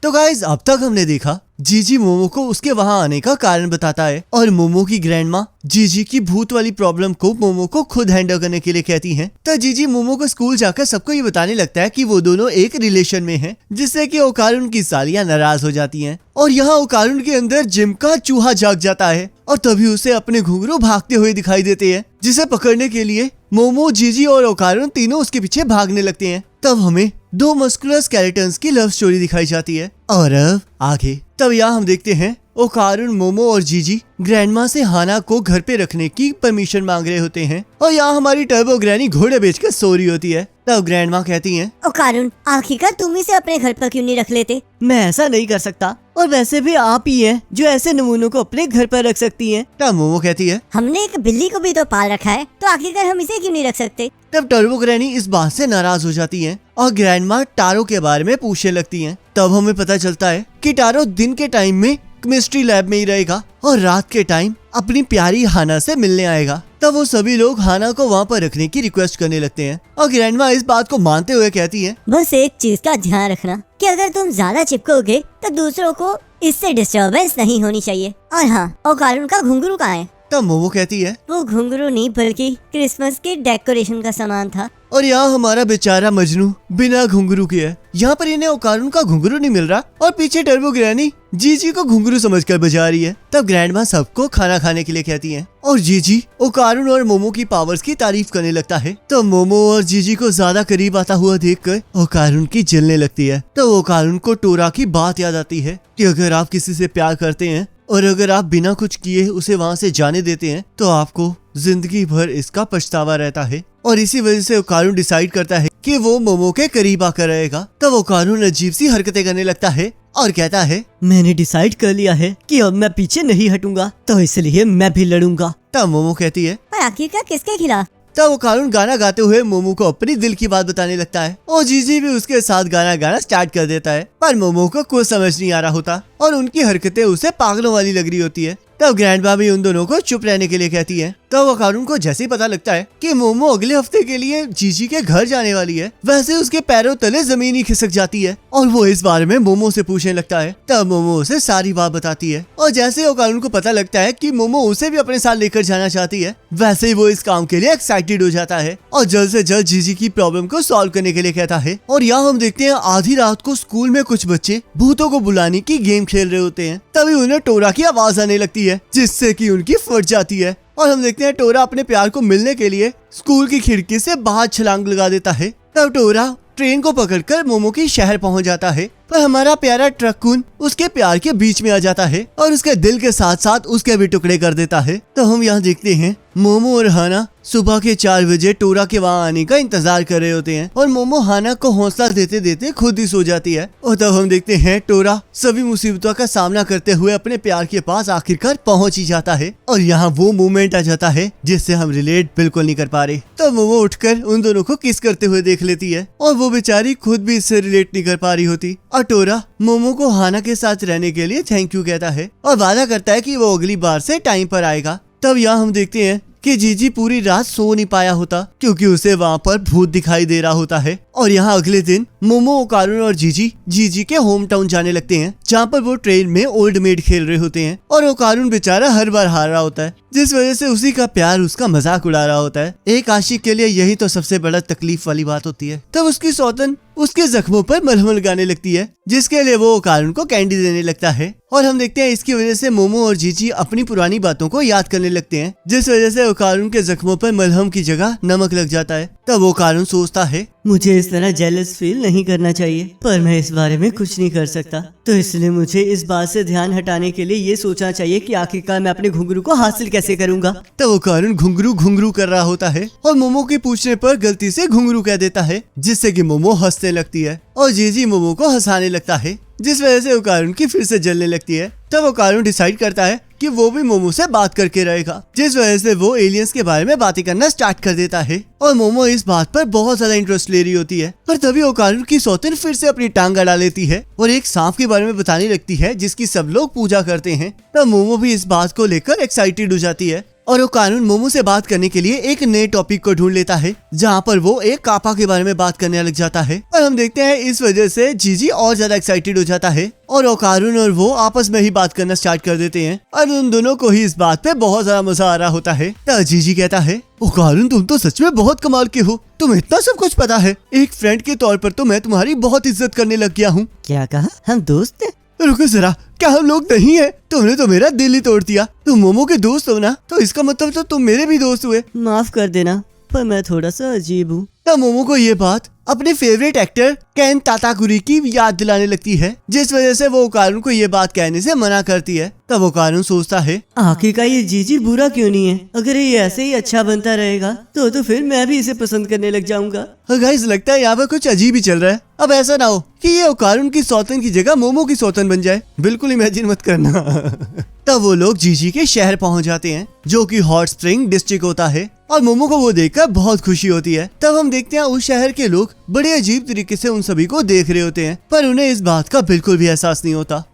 तो गाइस अब तक हमने देखा जीजी मोमो को उसके वहाँ आने का कारण बताता है और मोमो की ग्रैंडमा जीजी की भूत वाली प्रॉब्लम को मोमो को खुद हैंडल करने के लिए कहती हैं। तो जीजी मोमो को स्कूल जाकर सबको ये बताने लगता है कि वो दोनों एक रिलेशन में हैं, जिससे कि ओकारुन की सालियां नाराज हो जाती हैं। और यहाँ ओकारुन के अंदर जिम का चूहा जाग जाता है और तभी उसे अपने घुंघरू भागते हुए दिखाई देते हैं, जिसे पकड़ने के लिए मोमो, जीजी और ओकारुन तीनों उसके पीछे भागने लगते हैं। तब हमें दो मस्कुलर स्केलेटन्स की लव स्टोरी दिखाई जाती है। और अब आगे तब यहाँ हम देखते हैं ओकारुन, मोमो और जीजी ग्रैंडमा से हाना को घर पे रखने की परमिशन मांग रहे होते हैं और यहाँ हमारी टर्बो ग्रैनी घोड़े बेचकर सो रही होती है। तब ग्रैंडमा कहती हैं, ओकारुन, आखिरकार तुम इसे अपने घर पर क्यों नहीं रख लेते? मैं ऐसा नहीं कर सकता और वैसे भी आप ही हैं जो ऐसे नमूनों को अपने घर पर रख सकती हैं। तब मोमो कहती है, हमने एक बिल्ली को भी तो पाल रखा है, तो आखिरकार हम इसे क्यों नहीं रख सकते? तब टर्बो ग्रैनी इस बात से नाराज हो जाती हैं और ग्रैंडमा टारो के बारे में पूछने लगती हैं। तब हमें पता चलता है कि टारो दिन के टाइम में केमिस्ट्री लैब में ही रहेगा और रात के टाइम अपनी प्यारी हाना से मिलने आएगा। तब वो सभी लोग हाना को वहाँ पर रखने की रिक्वेस्ट करने लगते हैं और ग्रैंडमा इस बात को मानते हुए कहती है, बस एक चीज का ध्यान रखना कि अगर तुम ज्यादा चिपकोगे तो दूसरों को इससे डिस्टर्बेंस नहीं होनी चाहिए। और हाँ, ओकारुन का घुंघरू कहाँ है? तब मोमो कहती है, वो घुंघरू नहीं बल्कि क्रिसमस के डेकोरेशन का सामान था। और यहाँ हमारा बेचारा मजनू बिना घुंघरू के है। यहाँ पर इन्हें ओकारुन का घुंघरू नहीं मिल रहा और पीछे टर्बो ग्रैनी जीजी को घुंघरू समझकर बजा रही है। तब ग्रैंडमा सबको खाना खाने के लिए कहती है और जीजी ओकारुन और मोमो की पावर्स की तारीफ करने लगता है। तो मोमो और जीजी को ज्यादा करीब आता हुआ देखकर ओकारुन की जलने लगती है। तो ओकारुन को टोरा की बात याद आती है कि अगर आप किसी से प्यार करते हैं और अगर आप बिना कुछ किए उसे वहाँ से जाने देते हैं तो आपको जिंदगी भर इसका पछतावा रहता है। और इसी वजह से ओकारुन डिसाइड करता है कि वो मोमो के करीब आकर रहेगा। तब ओकारुन अजीब सी हरकतें करने लगता है और कहता है, मैंने डिसाइड कर लिया है कि अब मैं पीछे नहीं हटूंगा, तो इसलिए मैं भी लड़ूंगा। तब मोमो कहती है, पर आखिरकार किसके खिलाफ? तब ओकारुन गाना गाते हुए मोमो को अपनी दिल की बात बताने लगता है और जीजी भी उसके साथ गाना गाना स्टार्ट कर देता है। पर मोमो को कुछ समझ नहीं आ रहा होता और उनकी हरकतें उसे पागलों वाली लग रही होती है। तब ग्रैंडमा भी उन दोनों को चुप रहने के लिए कहती है। तब ओकारुन को जैसे ही पता लगता है कि मोमो अगले हफ्ते के लिए जीजी के घर जाने वाली है, वैसे उसके पैरों तले जमीन ही खिसक जाती है और वो इस बारे में मोमो से पूछने लगता है। तब मोमो उसे सारी बात बताती है और जैसे ओकारुन को पता लगता है कि मोमो उसे भी अपने साथ लेकर जाना चाहती है, वैसे ही वो इस काम के लिए एक्साइटेड हो जाता है और जल्द से जल्द जीजी की प्रॉब्लम को सॉल्व करने के लिए कहता है। और यहाँ हम देखते हैं आधी रात को स्कूल में कुछ बच्चे भूतों को बुलाने की गेम खेल रहे होते हैं। तभी उन्हें टोरा की आवाज आने लगती है जिससे कि उनकी फट जाती है और हम देखते हैं टोरा अपने प्यार को मिलने के लिए स्कूल की खिड़की से बाहर छलांग लगा देता है। तब टोरा ट्रेन को पकड़कर मोमो के शहर पहुंच जाता है, पर हमारा प्यारा ट्रकुन उसके प्यार के बीच में आ जाता है और उसके दिल के साथ साथ उसके भी टुकड़े कर देता है। तो हम यहाँ देखते हैं मोमो और हाना सुबह के 4 बजे टोरा के वहाँ आने का इंतजार कर रहे होते हैं और मोमो हाना को हौसला देते देते खुद ही सो जाती है। और तब हम देखते हैं टोरा सभी मुसीबतों का सामना करते हुए अपने प्यार के पास आखिरकार पहुँच ही जाता है और यहाँ वो मोमेंट आ जाता है जिससे हम रिलेट बिल्कुल नहीं कर पा रहे। तो मोमो उठकर उन दोनों को किस करते हुए देख लेती है और वो बेचारी खुद भी इससे रिलेट नहीं कर पा रही होती। और टोरा मोमो को हाना के साथ रहने के लिए थैंक यू कहता है और वादा करता है कि वो अगली बार से टाइम पर आएगा। तब यहाँ हम देखते हैं कि जीजी पूरी रात सो नहीं पाया होता क्योंकि उसे वहाँ पर भूत दिखाई दे रहा होता है। और यहाँ अगले दिन मोमो, ओकारुन और जीजी के होम टाउन जाने लगते हैं जहाँ पर वो ट्रेन में ओल्ड मेड खेल रहे होते हैं और ओकारुन बेचारा हर बार हार रहा होता है, जिस वजह से उसी का प्यार उसका मजाक उड़ा रहा होता है। एक आशिक के लिए यही तो सबसे बड़ा तकलीफ वाली बात होती है। तब उसकी सौतन उसके जख्मों पर मलहम लगाने लगती है जिसके लिए वो ओकारुन को कैंडी देने लगता है और हम देखते हैं इसकी वजह से मोमो और जीजी अपनी पुरानी बातों को याद करने लगते हैं, जिस वजह से ओकारुन के जख्मों पर मलहम की जगह नमक लग जाता है। तब ओकारुन सोचता है, मुझे इस तरह जेलस फील नहीं करना चाहिए, पर मैं इस बारे में कुछ नहीं कर सकता, तो इसलिए मुझे इस बात से ध्यान हटाने के लिए ये सोचना चाहिए कि आखिरकार मैं अपने घुंघरू को हासिल कैसे करूंगा। तब ओकारुन घुंघरू कर रहा होता है और मोमो के पूछने पर गलती से घुंघरू कह देता है, जिससे कि मोमो हंसने लगती है और जीजी मोमो को हंसाने लगता है, जिस वजह से ओकारुन की फिर से जलने लगती है। तब ओकारुन डिसाइड करता है कि वो भी मोमो से बात करके रहेगा, जिस वजह से वो एलियंस के बारे में बातें करना स्टार्ट कर देता है और मोमो इस बात पर बहुत ज्यादा इंटरेस्ट ले रही होती है। पर तभी ओकारुन की सौतन फिर से अपनी टांग अड़ा लेती है और एक सांप के बारे में बताने लगती है जिसकी सब लोग पूजा करते हैं। तब मोमो भी इस बात को लेकर एक्साइटेड हो जाती है और ओकारुन मोमो से बात करने के लिए एक नए टॉपिक को ढूंढ लेता है, जहाँ पर वो एक कापा के बारे में बात करने लग जाता है। और हम देखते हैं इस वजह से जीजी और ज्यादा एक्साइटेड हो जाता है और ओकारुन और वो आपस में ही बात करना स्टार्ट कर देते हैं और उन दोनों को ही इस बात पे बहुत ज्यादा मजा आ रहा होता है। तो जीजी कहता है, ओकारुन तुम तो सच में बहुत कमाल के हो, तुम्हें इतना सब कुछ पता है। एक फ्रेंड के तौर पर तो मैं तुम्हारी बहुत इज्जत करने लग गया हूँ। क्या कहा? हम दोस्त हैं? रुको जरा, क्या हम लोग नहीं है? तुमने तो मेरा दिल ही तोड़ दिया। तुम मोमो के दोस्त हो ना, तो इसका मतलब तो तुम मेरे भी दोस्त हुए। माफ कर देना, पर मैं थोड़ा सा अजीब हूँ। तब मोमो को ये बात अपने फेवरेट एक्टर केन ताताकुरी की याद दिलाने लगती है, जिस वजह से वो ओकारुन को ये बात कहने से मना करती है। तब ओकारुन सोचता है, आखिर का ये जीजी बुरा क्यों नहीं है? अगर ये ऐसे ही अच्छा बनता रहेगा तो फिर मैं भी इसे पसंद करने लग जाऊंगा। गाइस लगता है यहाँ पर कुछ अजीब ही चल रहा है। अब ऐसा ना हो कि ये ओकारुन की सौतन की जगह मोमो की सौतन बन जाए। बिल्कुल इमेजिन मत करना। तब वो लोग जीजी के शहर पहुँच जाते हैं, जो कि हॉट स्प्रिंग डिस्ट्रिक्ट होता है, और मोमो को वो देखकर बहुत खुशी होती है। तब हम देखते हैं उस शहर के लोग बड़े अजीब तरीके से उन सभी को देख रहे होते हैं, पर उन्हें इस बात का बिल्कुल भी एहसास नहीं होता।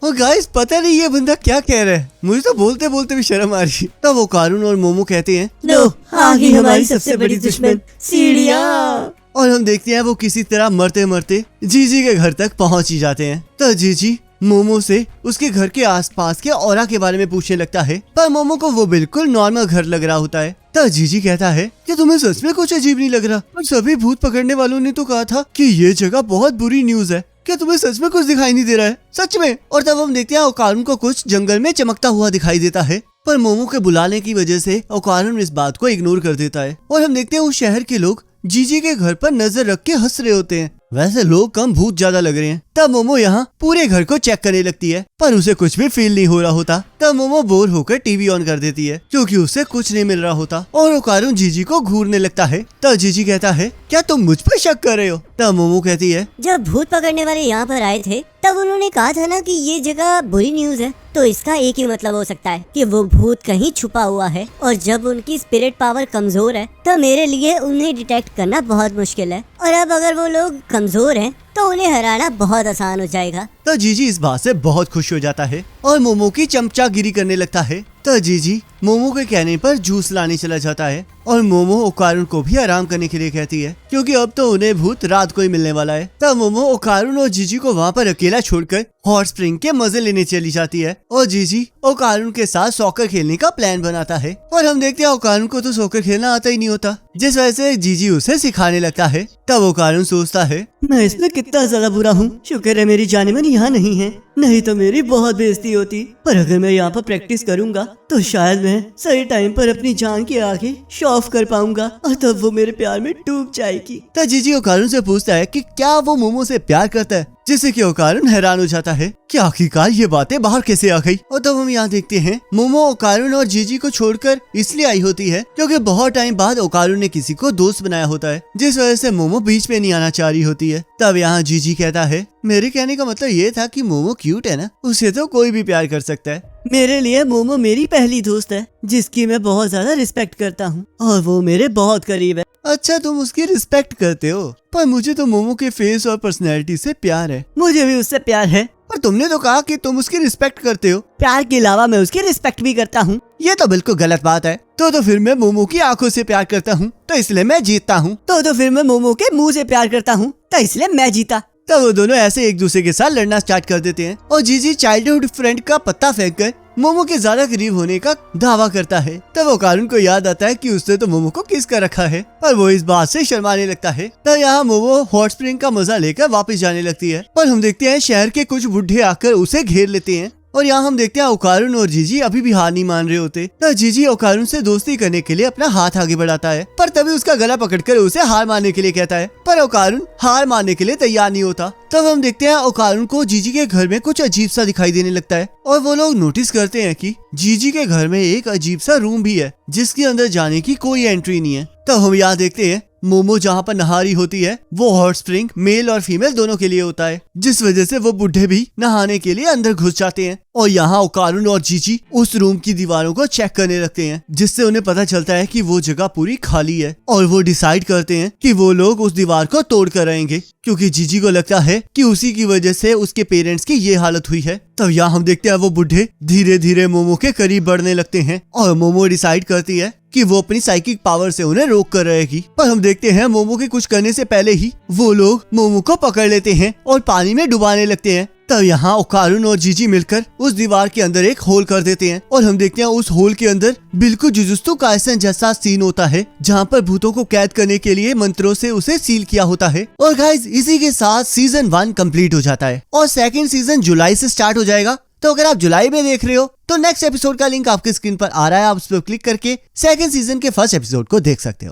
और गाइस पता नहीं ये बंदा क्या कह रहा है, मुझे तो बोलते बोलते भी शर्म आ रही है। तब ओकारुन और मोमो कहते हैं, लो आ गई हमारी सबसे बड़ी दुश्मन सीढ़ियाँ। और हम देखते हैं वो किसी तरह मरते मरते जीजी के घर तक पहुंच ही जाते हैं। तो जीजी मोमो से उसके घर के आसपास के ऑरा के बारे में पूछने लगता है, पर मोमो को वो बिल्कुल नॉर्मल घर लग रहा होता है। तो जीजी कहता है कि तुम्हें सच में कुछ अजीब नहीं लग रहा? और सभी भूत पकड़ने वालों ने तो कहा था कि ये जगह बहुत बुरी न्यूज है। क्या तुम्हें सच में कुछ दिखाई नहीं दे रहा है? सच में? और तब हम देखते हैं ओकारुन को कुछ जंगल में चमकता हुआ दिखाई देता है, पर मोमो के बुलाने की वजह से ओकारुन इस बात को इग्नोर कर देता है। और हम देखते हैं उस शहर के लोग जीजी के घर पर नजर रख के हंस रहे होते हैं। वैसे लोग कम भूत ज्यादा लग रहे हैं। तब मोमो यहाँ पूरे घर को चेक करने लगती है, पर उसे कुछ भी फील नहीं हो रहा होता। तब मोमो बोर होकर टीवी ऑन कर देती है, क्योंकि उसे कुछ नहीं मिल रहा होता, और ओकारुन जीजी को घूरने लगता है। तब जीजी कहता है, क्या तुम मुझ पर शक कर रहे हो? तब मोमो कहती है, जब भूत पकड़ने वाले यहाँ पर आए थे तब उन्होंने कहा था ना कि ये जगह बुरी न्यूज है, तो इसका एक ही मतलब हो सकता है कि वो भूत कहीं छुपा हुआ है, और जब उनकी स्पिरिट पावर कमजोर है तो मेरे लिए उन्हें डिटेक्ट करना बहुत मुश्किल है, और अब अगर वो लोग कमजोर हैं तो उन्हें हराना बहुत आसान हो जाएगा। तो जीजी इस बात से बहुत खुश हो जाता है और मोमो की चमचागिरी करने लगता है। तो जीजी मोमो के कहने पर जूस लाने चला जाता है, और मोमो ओकारुन को भी आराम करने के लिए कहती है, क्योंकि अब तो उन्हें भूत रात को ही मिलने वाला है। तब मोमो ओकारुन और जीजी को वहाँ पर अकेला छोड़कर हॉट स्प्रिंग के मजे लेने चली जाती है, और जीजी ओकारुन के साथ सॉकर खेलने का प्लान बनाता है। और हम देखते हैं ओकारुन को तो सॉकर खेलना आता ही नहीं होता, जिस वजह से जीजी उसे सिखाने लगता है। तब ओकारुन सोचता है, मैं इसमें कितना ज्यादा बुरा हूँ, शुक्र है मेरी जानेमन यहाँ नहीं है, नहीं तो मेरी बहुत बेइज्जती होती। पर अगर मैं यहाँ पर प्रैक्टिस करूँगा तो शायद मैं सही टाइम पर अपनी जान के आगे शो ऑफ कर पाऊंगा, और तब वो मेरे प्यार में डूब जाएगी। तब जीजी ओकारुन से पूछता है कि क्या वो मोमो से प्यार करता है, जिससे कि ओकारुन हैरान हो जाता है कि आखिरकार ये बातें बाहर कैसे आ गई। और तब हम यहाँ देखते हैं मोमो ओकारुन और जीजी को छोड़कर इसलिए आई होती है क्योंकि बहुत टाइम बाद ओकारुन ने किसी को दोस्त बनाया होता है, जिस वजह से मोमो बीच में नहीं आना चाह रही होती है। तब यहाँ जीजी कहता है, मेरे कहने का मतलब ये था कि मोमो क्यूट है ना, उसे तो कोई भी प्यार कर सकता है। मेरे लिए मोमो मेरी पहली दोस्त है, जिसकी मैं बहुत ज्यादा रिस्पेक्ट करता हूँ, और वो मेरे बहुत करीब है। अच्छा तुम उसकी रिस्पेक्ट करते हो, पर मुझे तो मोमो के फेस और पर्सनैलिटी से प्यार है। मुझे भी उससे प्यार है, पर तुमने तो कहा कि तुम उसकी रिस्पेक्ट करते हो। प्यार के अलावा मैं उसकी रिस्पेक्ट भी करता हूँ। ये तो बिल्कुल गलत बात है। तो फिर मैं मोमो की आंखों से प्यार करता हूँ, तो इसलिए मैं जीतता हूँ। तो फिर मैं मोमो के मुंह से प्यार करता हूँ, तो इसलिए मैं जीता। तब वो दोनों ऐसे एक दूसरे के साथ लड़ना स्टार्ट कर देते हैं, और जीजी चाइल्डहुड फ्रेंड का पत्ता फेंककर मोमो के ज्यादा करीब होने का दावा करता है। तब ओकारुन को याद आता है कि उसने तो मोमो को किस कर रखा है, और वो इस बात से शर्माने लगता है। तब यहाँ मोमो हॉट स्प्रिंग का मजा लेकर वापस जाने लगती है, पर हम देखते हैं शहर के कुछ बुढ़े आकर उसे घेर लेते हैं, और यहाँ हम देखते हैं ओकारुन और जीजी अभी भी हार नहीं मान रहे होते। तब जीजी ओकारुन से दोस्ती करने के लिए अपना हाथ आगे बढ़ाता है, पर तभी उसका गला पकड़कर उसे हार मानने के लिए कहता है, पर ओकारुन हार मानने के लिए तैयार नहीं होता। तब हम देखते हैं ओकारुन को जीजी के घर में कुछ अजीब सा दिखाई देने लगता है, और वो लोग नोटिस करते हैं कि जीजी के घर में एक अजीब सा रूम भी है, जिसके अंदर जाने की कोई एंट्री नहीं है। तब हम यहाँ देखते हैं मोमो जहाँ पर नहा रही होती है वो हॉट स्प्रिंग मेल और फीमेल दोनों के लिए होता है, जिस वजह से वो बुढ़े भी नहाने के लिए अंदर घुस जाते हैं। और यहाँ ओकारुन और जीजी उस रूम की दीवारों को चेक करने लगते हैं, जिससे उन्हें पता चलता है कि वो जगह पूरी खाली है। और वो डिसाइड करते हैं कि वो लोग उस दीवार को तोड़ कर रहेंगे, क्योंकि जीजी को लगता है कि उसी की वजह से उसके पेरेंट्स की ये हालत हुई है। तब यहाँ हम देखते हैं वो बुढ़े धीरे धीरे मोमो के करीब बढ़ने लगते हैं और मोमो डिसाइड करती है कि वो अपनी साइकिक पावर से उन्हें रोक कर रहेगी। पर हम देखते हैं मोमो के कुछ करने से पहले ही वो लोग मोमो को पकड़ लेते हैं और पानी में डुबाने लगते हैं। तब यहाँ ओकारुन और जीजी मिलकर उस दीवार के अंदर एक होल कर देते हैं और हम देखते हैं उस होल के अंदर बिल्कुल जुजुत्सु काइसेन जैसा सीन होता है, जहाँ पर भूतों को कैद करने के लिए मंत्रों से उसे सील किया होता है। और गाइस इसी के साथ सीजन 1 कंप्लीट हो जाता है और सेकंड सीजन जुलाई से स्टार्ट हो जाएगा। तो अगर आप जुलाई में देख रहे हो तो नेक्स्ट एपिसोड का लिंक आपके स्क्रीन पर आ रहा है, आप उस पर क्लिक करके सेकंड सीजन के फर्स्ट एपिसोड को देख सकते हो।